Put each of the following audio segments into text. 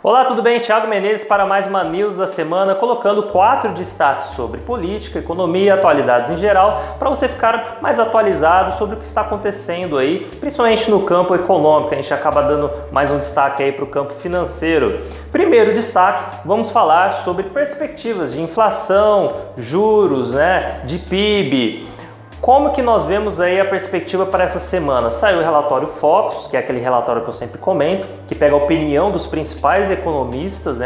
Olá, tudo bem? Thiago Menezes para mais uma News da semana, colocando 4 destaques sobre política, economia, atualidades em geral, para você ficar mais atualizado sobre o que está acontecendo aí, principalmente no campo econômico. A gente acaba dando mais um destaque aí para o campo financeiro. Primeiro destaque, vamos falar sobre perspectivas de inflação, juros, de PIB. Como que nós vemos aí a perspectiva para essa semana? Saiu o relatório Focus, que é aquele relatório que eu sempre comento, que pega a opinião dos principais economistas,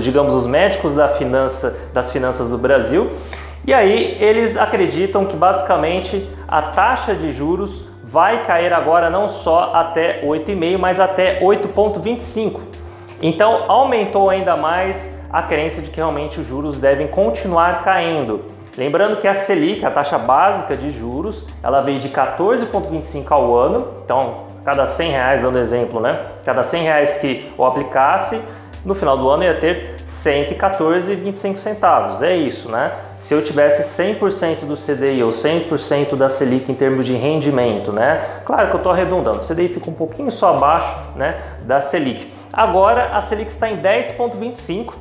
digamos, os médicos das finanças do Brasil. E aí eles acreditam que basicamente a taxa de juros vai cair agora não só até 8,5, mas até 8,25. Então aumentou ainda mais a crença de que realmente os juros devem continuar caindo. Lembrando que a Selic, a taxa básica de juros, ela veio de 14,25 ao ano. Então, cada R$100, dando exemplo, cada R$100 que eu aplicasse, no final do ano ia ter 114,25 centavos. É isso, Se eu tivesse 100% do CDI ou 100% da Selic em termos de rendimento, Claro que eu estou arredondando, o CDI fica um pouquinho só abaixo, da Selic. Agora, a Selic está em 10,25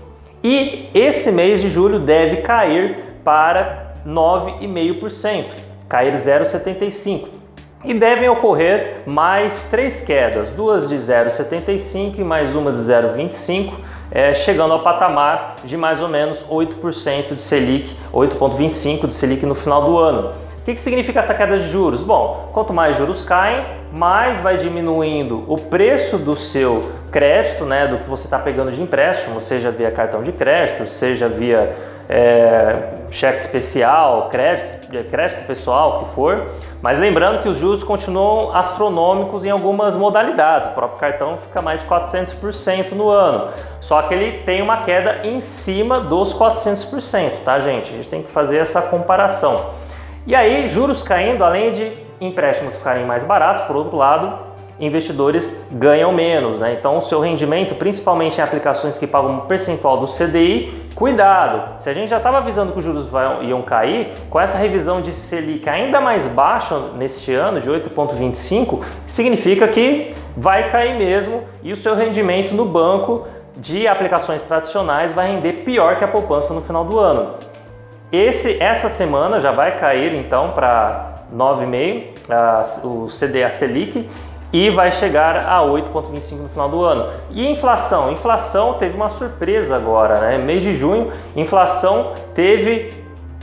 e esse mês de julho deve cair para 9,5%, cair 0,75%. E devem ocorrer mais 3 quedas, duas de 0,75% e mais uma de 0,25%, chegando ao patamar de mais ou menos 8% de Selic, 8,25% de Selic no final do ano. O que significa essa queda de juros? Bom, quanto mais juros caem, mais vai diminuindo o preço do seu crédito, do que você está pegando de empréstimo, seja via cartão de crédito, seja via cheque especial, crédito pessoal, o que for, mas lembrando que os juros continuam astronômicos em algumas modalidades. O próprio cartão fica mais de 400% no ano, só que ele tem uma queda em cima dos 400%, tá, gente? A gente tem que fazer essa comparação. E aí, juros caindo, além de empréstimos ficarem mais baratos, por outro lado, investidores ganham menos, Então o seu rendimento, principalmente em aplicações que pagam um percentual do CDI, cuidado! Se a gente já estava avisando que os juros iam cair, com essa revisão de Selic ainda mais baixa neste ano, de 8,25, significa que vai cair mesmo e o seu rendimento no banco de aplicações tradicionais vai render pior que a poupança no final do ano. Essa semana já vai cair então para 9,5% o CDI, a Selic, e vai chegar a 8,25% no final do ano. E inflação? Inflação teve uma surpresa agora, Mês de junho, inflação teve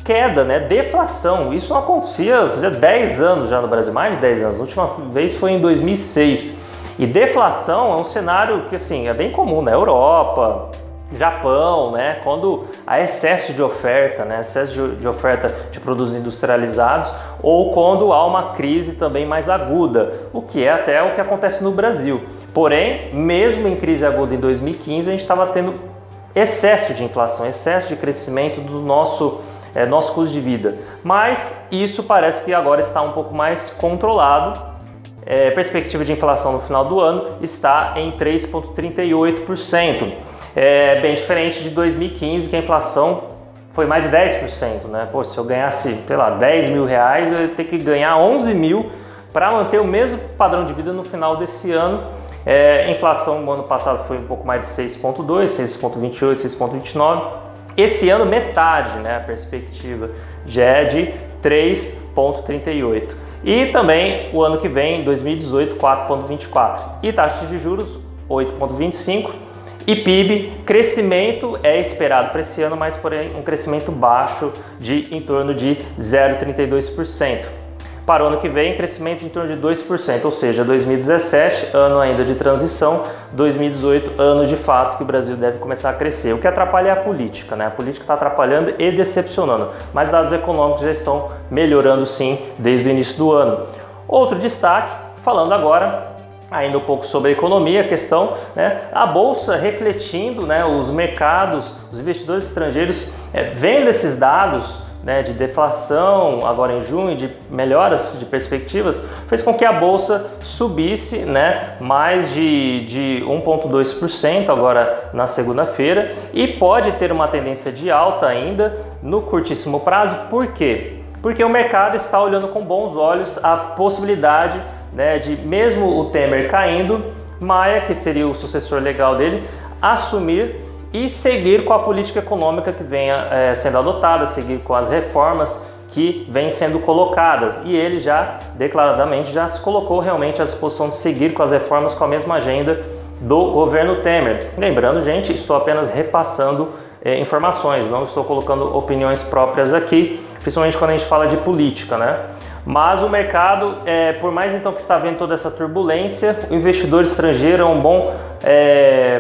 queda, deflação. Isso não acontecia, fazia 10 anos já no Brasil, mais de 10 anos. A última vez foi em 2006. E deflação é um cenário que é bem comum na Europa, Japão, quando há excesso de oferta, excesso de oferta de produtos industrializados, ou quando há uma crise também mais aguda, o que é até o que acontece no Brasil. Porém, mesmo em crise aguda em 2015, a gente estava tendo excesso de inflação, excesso de crescimento do nosso custo de vida. Mas isso parece que agora está um pouco mais controlado. Perspectiva de inflação no final do ano está em 3,38%. Bem diferente de 2015, que a inflação foi mais de 10%, Pô, se eu ganhasse, sei lá, 10 mil reais, eu ia ter que ganhar 11 mil para manter o mesmo padrão de vida no final desse ano. A inflação no ano passado foi um pouco mais de 6,2%, 6,28%, 6,29%. Esse ano, metade, a perspectiva já é de 3,38%. E também o ano que vem, 2018, 4,24%. E taxa de juros, 8,25%. E PIB, crescimento é esperado para esse ano, mas porém um crescimento baixo de em torno de 0,32%. Para o ano que vem, crescimento de em torno de 2%, ou seja, 2017, ano ainda de transição, 2018, ano de fato que o Brasil deve começar a crescer. O que atrapalha é a política, A política está atrapalhando e decepcionando, mas dados econômicos já estão melhorando sim desde o início do ano. Outro destaque, falando agora ainda um pouco sobre a economia, a questão, a Bolsa refletindo, os mercados, os investidores estrangeiros vendo esses dados, de deflação agora em junho, de melhoras de perspectivas, fez com que a Bolsa subisse, mais de 1,2% agora na segunda-feira e pode ter uma tendência de alta ainda no curtíssimo prazo. Por quê? Porque o mercado está olhando com bons olhos a possibilidade de, mesmo o Temer caindo, Maia, que seria o sucessor legal dele, assumir e seguir com a política econômica que venha sendo adotada, seguir com as reformas que vêm sendo colocadas. E ele já declaradamente já se colocou realmente à disposição de seguir com as reformas com a mesma agenda do governo Temer. Lembrando, gente, estou apenas repassando informações, não estou colocando opiniões próprias aqui, principalmente quando a gente fala de política, né? Mas o mercado, por mais então que está vendo toda essa turbulência, o investidor estrangeiro é um bom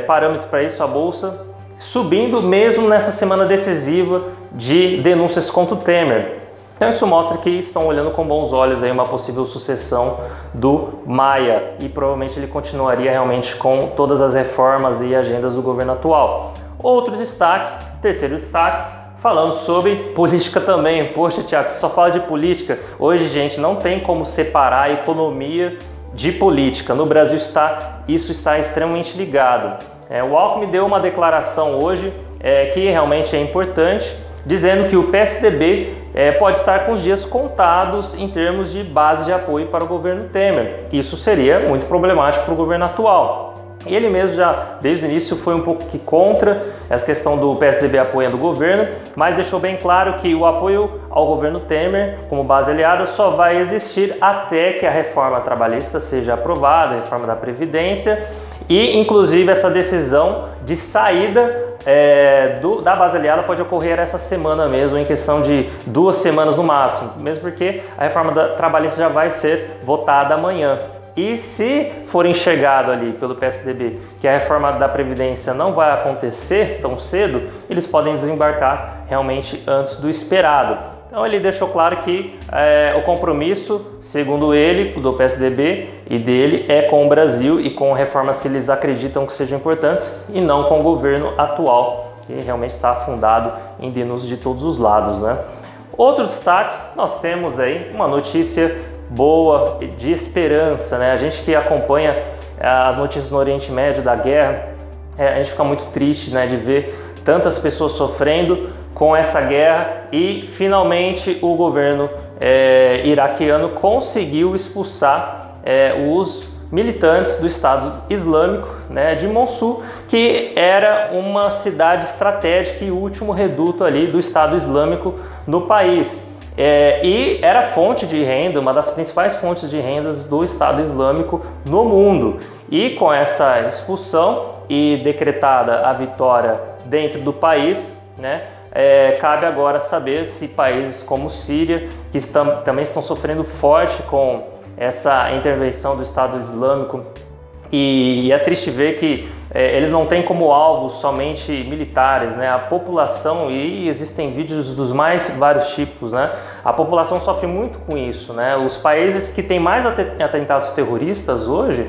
parâmetro para isso, a bolsa subindo mesmo nessa semana decisiva de denúncias contra o Temer. Então isso mostra que estão olhando com bons olhos aí uma possível sucessão do Maia e provavelmente ele continuaria realmente com todas as reformas e agendas do governo atual. Outro destaque, terceiro destaque, falando sobre política também. Poxa, Thiago, você só fala de política. Hoje, gente, não tem como separar a economia de política. No Brasil isso está extremamente ligado. O Alckmin deu uma declaração hoje que realmente é importante, dizendo que o PSDB pode estar com os dias contados em termos de base de apoio para o governo Temer. Isso seria muito problemático para o governo atual. E ele mesmo já, desde o início, foi um pouco que contra essa questão do PSDB apoiando o governo, mas deixou bem claro que o apoio ao governo Temer, como base aliada, só vai existir até que a reforma trabalhista seja aprovada, a reforma da Previdência, e inclusive essa decisão de saída da base aliada pode ocorrer essa semana mesmo, em questão de 2 semanas no máximo, mesmo porque a reforma trabalhista já vai ser votada amanhã. E se for enxergado ali pelo PSDB que a reforma da Previdência não vai acontecer tão cedo, eles podem desembarcar realmente antes do esperado. Então ele deixou claro que o compromisso, segundo ele, do PSDB e dele, é com o Brasil e com reformas que eles acreditam que sejam importantes e não com o governo atual, que realmente está afundado em denúncias de todos os lados, né? Outro destaque, nós temos aí uma notícia boa, de esperança, né? A gente que acompanha as notícias no Oriente Médio da guerra, a gente fica muito triste, né, de ver tantas pessoas sofrendo com essa guerra e finalmente o governo iraquiano conseguiu expulsar os militantes do Estado Islâmico, né, de Mossul, que era uma cidade estratégica e último reduto ali do Estado Islâmico no país. E era fonte de renda, uma das principais fontes de rendas do Estado Islâmico no mundo. E com essa expulsão e decretada a vitória dentro do país, né, cabe agora saber se países como Síria, que também estão sofrendo forte com essa intervenção do Estado Islâmico, e é triste ver que eles não têm como alvo somente militares, né? A população, e existem vídeos dos mais vários tipos, né? A população sofre muito com isso, né? Os países que têm mais atentados terroristas hoje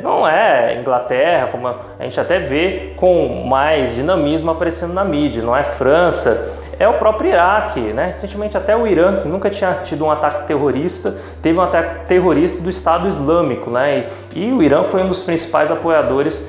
não é Inglaterra, como a gente até vê com mais dinamismo aparecendo na mídia, não é França, é o próprio Iraque, né? Recentemente até o Irã, que nunca tinha tido um ataque terrorista, teve um ataque terrorista do Estado Islâmico, né? E o Irã foi um dos principais apoiadores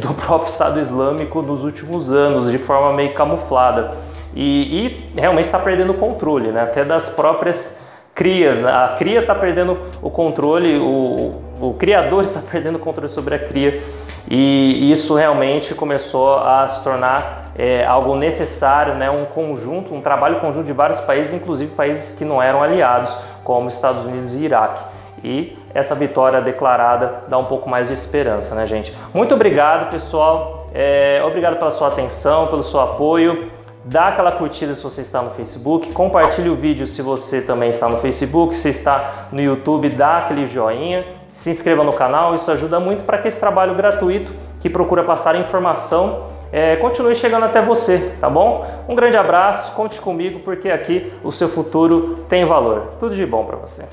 do próprio Estado Islâmico nos últimos anos, de forma meio camuflada. E realmente está perdendo o controle, né? Até das próprias crias. A cria está perdendo o controle, o criador está perdendo o controle sobre a cria. E isso realmente começou a se tornar algo necessário, né? Um trabalho conjunto de vários países, inclusive países que não eram aliados, como Estados Unidos e Iraque. E essa vitória declarada dá um pouco mais de esperança, né, gente? Muito obrigado, pessoal. Obrigado pela sua atenção, pelo seu apoio. Dá aquela curtida se você está no Facebook, compartilhe o vídeo se você também está no Facebook, se está no YouTube, dá aquele joinha, se inscreva no canal, isso ajuda muito para que esse trabalho gratuito que procura passar informação continue chegando até você, tá bom? Um grande abraço, conte comigo porque aqui o seu futuro tem valor. Tudo de bom para você.